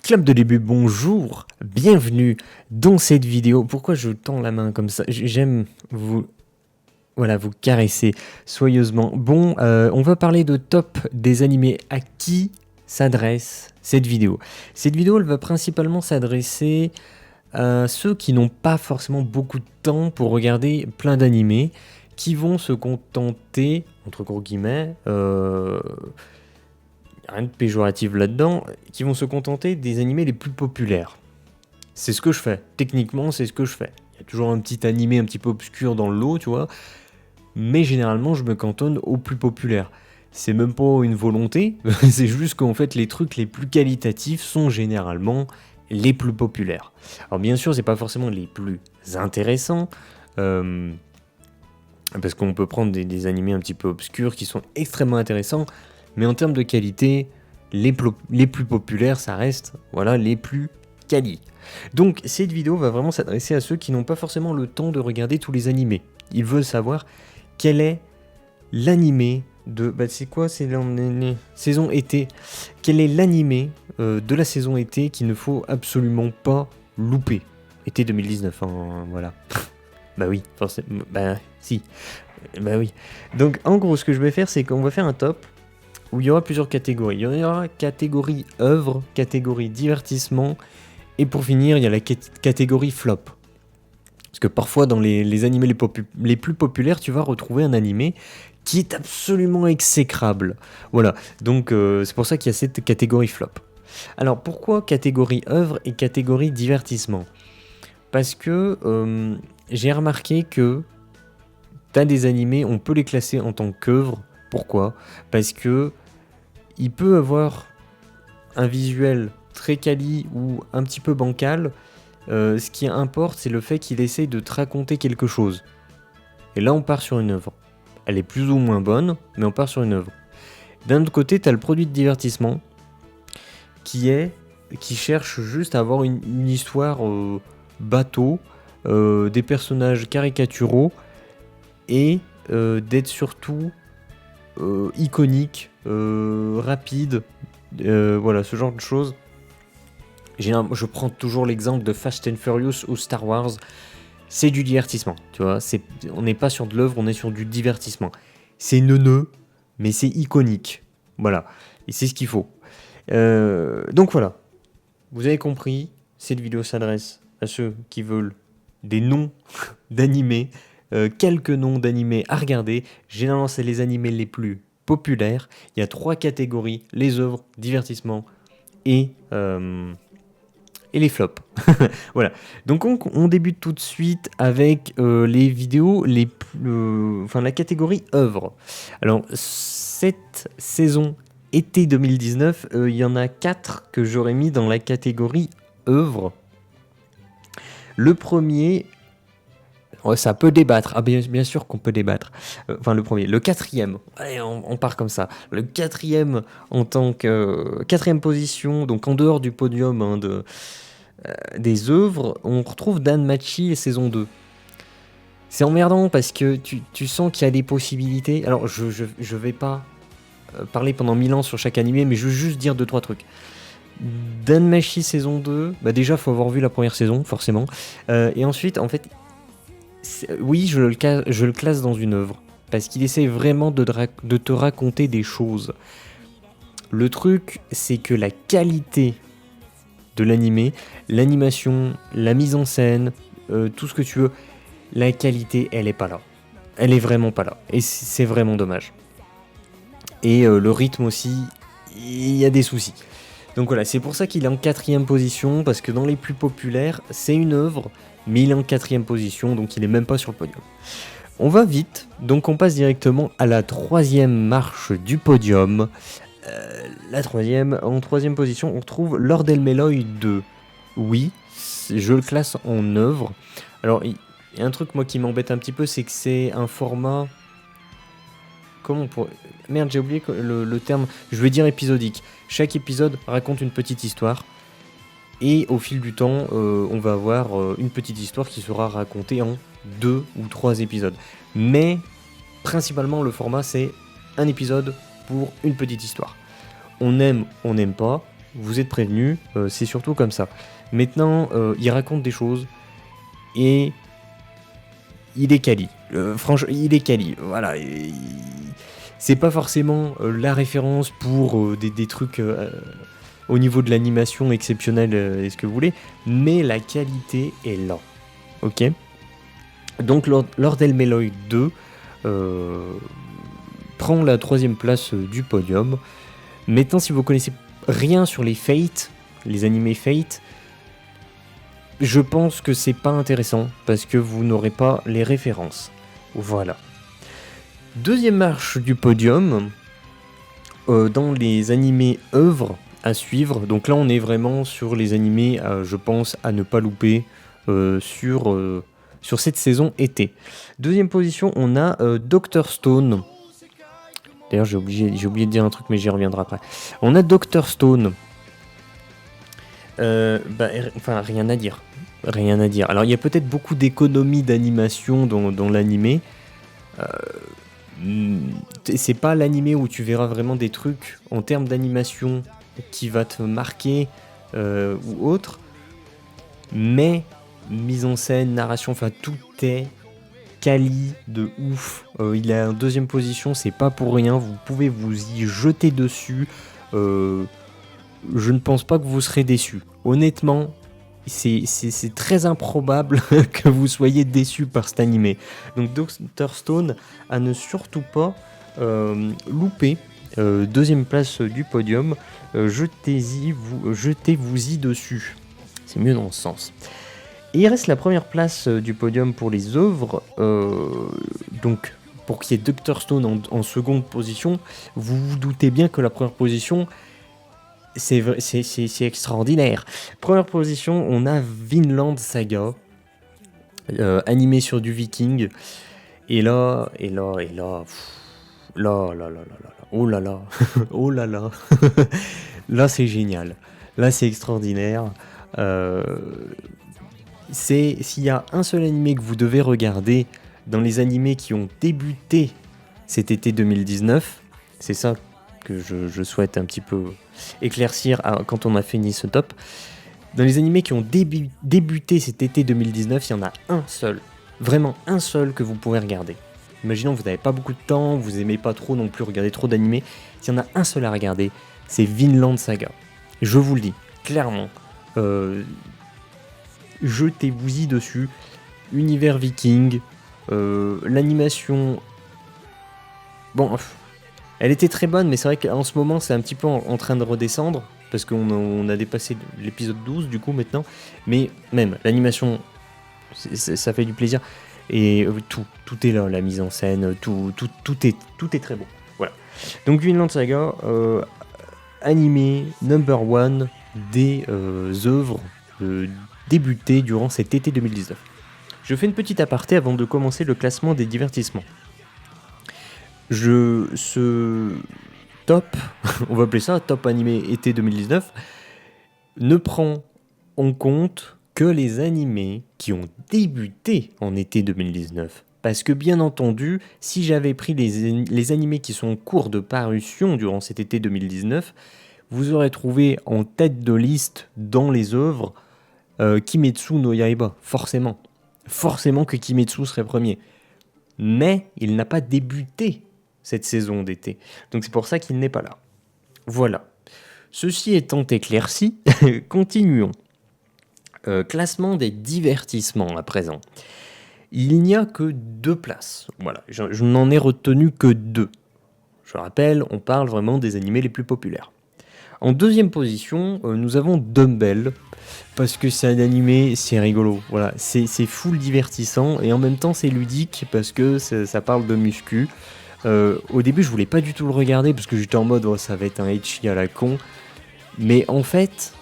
Clap de début, bonjour, bienvenue dans cette vidéo. Pourquoi je tends la main comme ça? J'aime vous, voilà, vous caresser soyeusement. Bon, on va parler de top des animés. À qui s'adresse cette vidéo? Cette vidéo, elle va principalement s'adresser à ceux qui n'ont pas forcément beaucoup de temps pour regarder plein d'animés, qui vont se contenter, entre gros guillemets, rien de péjoratif là-dedans, qui vont se contenter des animés les plus populaires. C'est ce que je fais. Techniquement, c'est ce que je fais. Il y a toujours un petit animé un petit peu obscur dans le lot, tu vois. Mais généralement, je me cantonne aux plus populaires. C'est même pas une volonté, c'est juste qu'en fait, les trucs les plus qualitatifs sont généralement les plus populaires. Alors bien sûr, c'est pas forcément les plus intéressants, parce qu'on peut prendre des animés un petit peu obscurs qui sont extrêmement intéressants, mais en termes de qualité, les plus populaires, ça reste les plus quali. Donc cette vidéo va vraiment s'adresser à ceux qui n'ont pas forcément le temps de regarder tous les animés. Ils veulent savoir quel est l'animé de... c'est quoi? C'est la saison été. Quel est l'animé de la saison été qu'il ne faut absolument pas louper? Été 2019, voilà. Bah oui, forcément. Bah si. Bah oui. Donc en gros, ce que je vais faire, c'est qu'on va faire un top où il y aura plusieurs catégories. Il y aura catégorie œuvre, catégorie divertissement, et pour finir, il y a la catégorie flop. Parce que parfois, dans les animés les plus populaires, tu vas retrouver un animé qui est absolument exécrable. Voilà, donc c'est pour ça qu'il y a cette catégorie flop. Alors, pourquoi catégorie œuvre et catégorie divertissement? Parce que j'ai remarqué que t'as des animés, on peut les classer en tant qu'œuvre. Pourquoi? Parce que il peut avoir un visuel très quali ou un petit peu bancal. Ce qui importe, c'est le fait qu'il essaye de te raconter quelque chose. Et là, on part sur une œuvre. Elle est plus ou moins bonne, mais on part sur une œuvre. D'un autre côté, tu as le produit de divertissement qui cherche juste à avoir une histoire bateau, des personnages caricaturaux et d'être surtout iconique, rapide, voilà, ce genre de choses. Je prends toujours l'exemple de Fast and Furious ou Star Wars. C'est du divertissement, tu vois. On n'est pas sur de l'œuvre, on est sur du divertissement. C'est neuneux, mais c'est iconique. Voilà, et c'est ce qu'il faut. Donc voilà, vous avez compris, cette vidéo s'adresse à ceux qui veulent des noms d'animés, quelques noms d'animés à regarder. Généralement, c'est les animés les plus populaires. Il y a 3 catégories, les œuvres, divertissement et les flops. Voilà. Donc on débute tout de suite avec les vidéos la catégorie œuvres. Alors cette saison été 2019, il y en a 4 que j'aurais mis dans la catégorie œuvres. Le premier, ça peut débattre. Ah bien sûr qu'on peut débattre. Le premier. Le quatrième. Allez, on part comme ça. Le quatrième en tant que... quatrième position, donc en dehors du podium des œuvres, on retrouve Danmachi saison 2. C'est emmerdant parce que tu sens qu'il y a des possibilités. Alors je vais pas parler pendant 1000 ans sur chaque animé, mais je veux juste dire 2-3 trucs. Danmachi saison 2, déjà faut avoir vu la première saison, forcément. Et ensuite, en fait... Oui, je le classe dans une œuvre, parce qu'il essaie vraiment de te raconter des choses. Le truc, c'est que la qualité de l'animé, l'animation, la mise en scène, tout ce que tu veux, la qualité, elle est pas là. Elle est vraiment pas là. Et c'est vraiment dommage. Et le rythme aussi, il y a des soucis. Donc voilà, c'est pour ça qu'il est en 4ème position, parce que dans les plus populaires, c'est une œuvre, mais il est en 4ème position, donc il est même pas sur le podium. On va vite, donc on passe directement à la 3ème marche du podium. En 3ème position, on retrouve Lord Elmeloy 2. Oui, je le classe en œuvre. Alors, il y a un truc moi qui m'embête un petit peu, c'est que c'est un format... Merde, j'ai oublié le terme. Je vais dire épisodique. Chaque épisode raconte une petite histoire. Et au fil du temps, on va avoir une petite histoire qui sera racontée en 2 ou 3 épisodes. Mais, principalement, le format, c'est un épisode pour une petite histoire. On aime, on n'aime pas. vous êtes prévenus, c'est surtout comme ça. Maintenant, il raconte des choses et il est quali. Franchement, il est quali. Voilà. C'est pas forcément la référence pour des trucs au niveau de l'animation exceptionnelle et ce que vous voulez, mais la qualité est là. Ok. Donc Lord Elmeloy 2 prend la 3e place du podium. Maintenant, si vous connaissez rien sur les Fate, les animés Fate, je pense que c'est pas intéressant parce que vous n'aurez pas les références. Voilà. 2e marche du podium dans les animés œuvres à suivre. Donc là, on est vraiment sur les animés, je pense, à ne pas louper sur cette saison été. 2e position, on a Dr Stone. D'ailleurs, j'ai oublié de dire un truc, mais j'y reviendrai après. On a Dr Stone. Enfin, rien à dire. Rien à dire. Alors, il y a peut-être beaucoup d'économies d'animation dans l'animé. C'est pas l'animé où tu verras vraiment des trucs en termes d'animation qui va te marquer ou autre. Mais mise en scène, narration, enfin, tout est quali de ouf. Il est en 2e position, c'est pas pour rien. Vous pouvez vous y jeter dessus. Je ne pense pas que vous serez déçus. Honnêtement, c'est très improbable que vous soyez déçus par cet animé. Donc Dr Stone à ne surtout pas louper. 2e place du podium. Jetez-vous-y dessus. C'est mieux dans ce sens. Et il reste la 1re place du podium pour les œuvres. Donc, pour qu'il y ait Dr Stone en 2e position, vous vous doutez bien que la 1re position, c'est extraordinaire. 1re position, on a Vinland Saga, animé sur du viking. Et là, oh là là, oh là là, là c'est génial, là c'est extraordinaire. S'il y a un seul animé que vous devez regarder dans les animés qui ont débuté cet été 2019, c'est ça que je souhaite un petit peu éclaircir quand on a fini ce top. Dans les animés qui ont débuté cet été 2019, il y en a un seul, vraiment un seul que vous pourrez regarder. Imaginons que vous n'avez pas beaucoup de temps, vous aimez pas trop non plus regarder trop d'animés, s'il y en a un seul à regarder, c'est Vinland Saga. Je vous le dis, clairement. Jetez-vous-y dessus. Univers viking, l'animation... Bon, elle était très bonne, mais c'est vrai qu'en ce moment, c'est un petit peu en train de redescendre, parce qu'on a dépassé l'épisode 12, du coup, maintenant. Mais même, l'animation, ça fait du plaisir. Et tout est là, la mise en scène, tout est très beau. Voilà. Donc, Vinland Saga, animé number 1 des œuvres débutées durant cet été 2019. Je fais une petite aparté avant de commencer le classement des divertissements. Ce top, on va appeler ça top animé été 2019, ne prend en compte que les animés qui ont débuté en été 2019. Parce que bien entendu, si j'avais pris les animés qui sont en cours de parution durant cet été 2019, vous aurez trouvé en tête de liste dans les œuvres Kimetsu no Yaiba, forcément. Forcément que Kimetsu serait premier. Mais il n'a pas débuté cette saison d'été. Donc c'est pour ça qu'il n'est pas là. Voilà. Ceci étant éclairci, continuons. Classement des divertissements à présent. Il n'y a que 2 places. Voilà, je n'en ai retenu que 2. Je rappelle, on parle vraiment des animés les plus populaires. En 2e position, nous avons Dumbbell, parce que c'est un animé, c'est rigolo. Voilà, c'est full divertissant et en même temps c'est ludique parce que ça parle de muscu. Au début, je voulais pas du tout le regarder parce que j'étais en mode ça va être un ecchi à la con. Mais en fait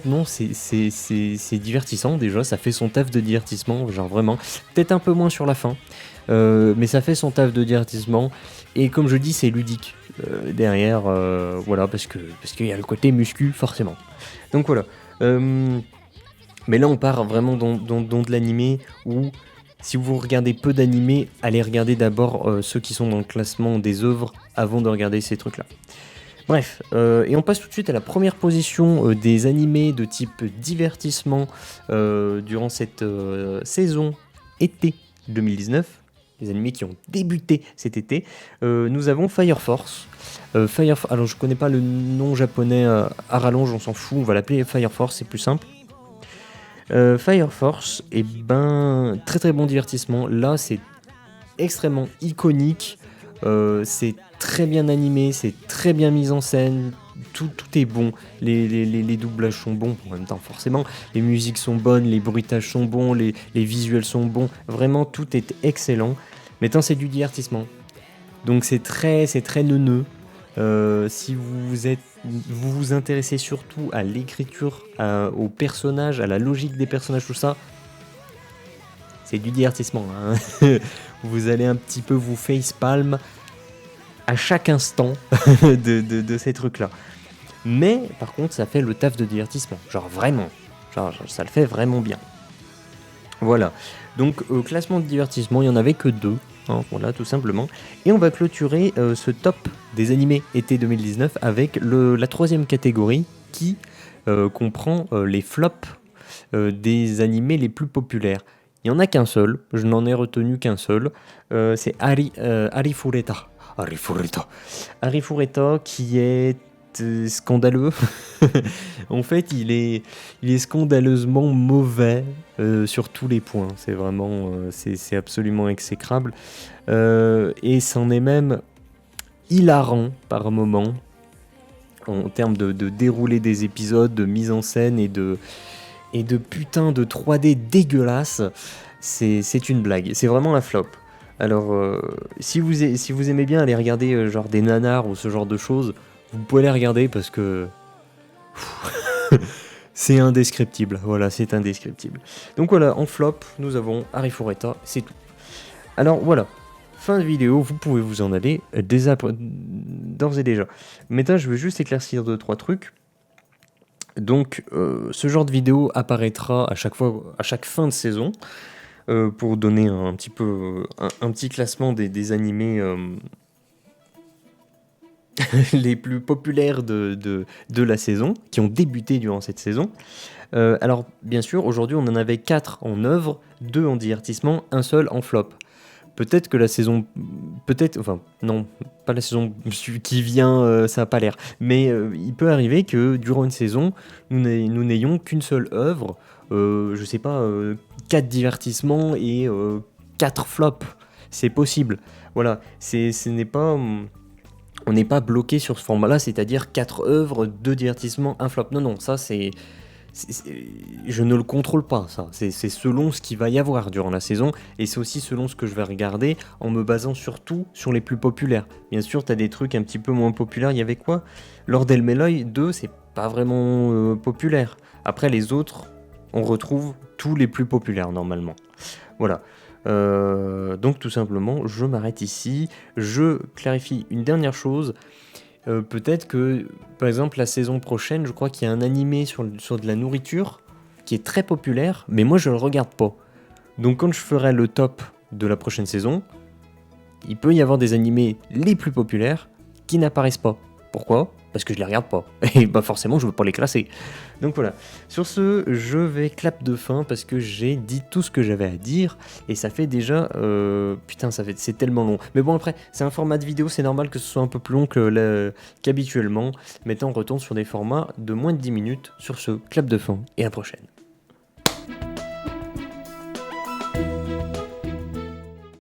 non, c'est divertissant déjà, ça fait son taf de divertissement, genre vraiment. Peut-être un peu moins sur la fin, mais ça fait son taf de divertissement. Et comme je dis, c'est ludique derrière, voilà, parce qu'il y a le côté muscu, forcément. Donc voilà. Mais là, on part vraiment dans de l'animé où, si vous regardez peu d'animés, allez regarder d'abord ceux qui sont dans le classement des œuvres avant de regarder ces trucs-là. Bref, et on passe tout de suite à la première position des animés de type divertissement durant cette saison été 2019. Les animés qui ont débuté cet été. Nous avons Fire Force. Alors je connais pas le nom japonais à rallonge, on s'en fout, on va l'appeler Fire Force, c'est plus simple. Fire Force, et ben très très bon divertissement. Là, c'est extrêmement iconique. C'est très bien animé, c'est très bien mis en scène, tout est bon, les doublages sont bons en même temps forcément, les musiques sont bonnes, les bruitages sont bons, les visuels sont bons, vraiment tout est excellent. Maintenant c'est du divertissement, donc c'est très neuneux. Si vous vous intéressez surtout à l'écriture, aux personnages, à la logique des personnages, tout ça, c'est du divertissement, hein. Vous allez un petit peu vous facepalm à chaque instant de ces trucs-là. Mais par contre, ça fait le taf de divertissement. Genre vraiment. Genre, ça le fait vraiment bien. Voilà. Donc, classement de divertissement, il n'y en avait que 2. Hein, voilà, tout simplement. Et on va clôturer ce top des animés été 2019 avec la 3e catégorie qui comprend les flops des animés les plus populaires. Il n'y en a qu'un seul, je n'en ai retenu qu'un seul, c'est Arifureta. Arifureta qui est scandaleux. En fait, il est scandaleusement mauvais sur tous les points. C'est vraiment, c'est absolument exécrable. Et c'en est même hilarant par moments en termes de déroulé des épisodes, de mise en scène et de putain de 3D dégueulasse. C'est une blague. C'est vraiment un flop. Alors, si vous aimez bien aller regarder genre des nanars ou ce genre de choses, vous pouvez les regarder parce que c'est indescriptible. Voilà, c'est indescriptible. Donc voilà, en flop, nous avons Arifureta, c'est tout. Alors voilà, fin de vidéo, vous pouvez vous en aller d'ores et déjà. Maintenant, je veux juste éclaircir 2-3 trucs. Donc, ce genre de vidéo apparaîtra à chaque fin de saison. Pour donner un petit peu un petit classement des animés les plus populaires de la saison, qui ont débuté durant cette saison. Alors bien sûr, aujourd'hui on en avait 4 en œuvre, 2 en divertissement, un seul en flop. Peut-être que la saison... Enfin, non, pas la saison qui vient, ça n'a pas l'air. Mais il peut arriver que durant une saison, nous n'ayons qu'une seule œuvre, je sais pas, 4 divertissements et 4 flops. C'est possible. Voilà, ce n'est pas... On n'est pas bloqué sur ce format-là, c'est-à-dire 4 œuvres, 2 divertissements, un flop. Non, non, ça c'est... Je ne le contrôle pas, ça. C'est selon ce qu'il va y avoir durant la saison, et c'est aussi selon ce que je vais regarder, en me basant surtout sur les plus populaires. Bien sûr, t'as des trucs un petit peu moins populaires. Il y avait quoi ? Lord El Meloy 2, c'est pas vraiment populaire. Après, les autres, on retrouve tous les plus populaires, normalement. Voilà. Donc, tout simplement, je m'arrête ici. Je clarifie une dernière chose. Peut-être que, par exemple, la saison prochaine, je crois qu'il y a un animé sur de la nourriture qui est très populaire, mais moi je le regarde pas. Donc quand je ferai le top de la prochaine saison, il peut y avoir des animés les plus populaires qui n'apparaissent pas. Pourquoi ? Parce que je les regarde pas. Et bah forcément, je veux pas les classer. Donc voilà. Sur ce, je vais clap de fin parce que j'ai dit tout ce que j'avais à dire. Et ça fait déjà... Putain, c'est tellement long. Mais bon, après, c'est un format de vidéo, c'est normal que ce soit un peu plus long qu'habituellement. Maintenant, on retourne sur des formats de moins de 10 minutes. Sur ce, clap de fin et à la prochaine.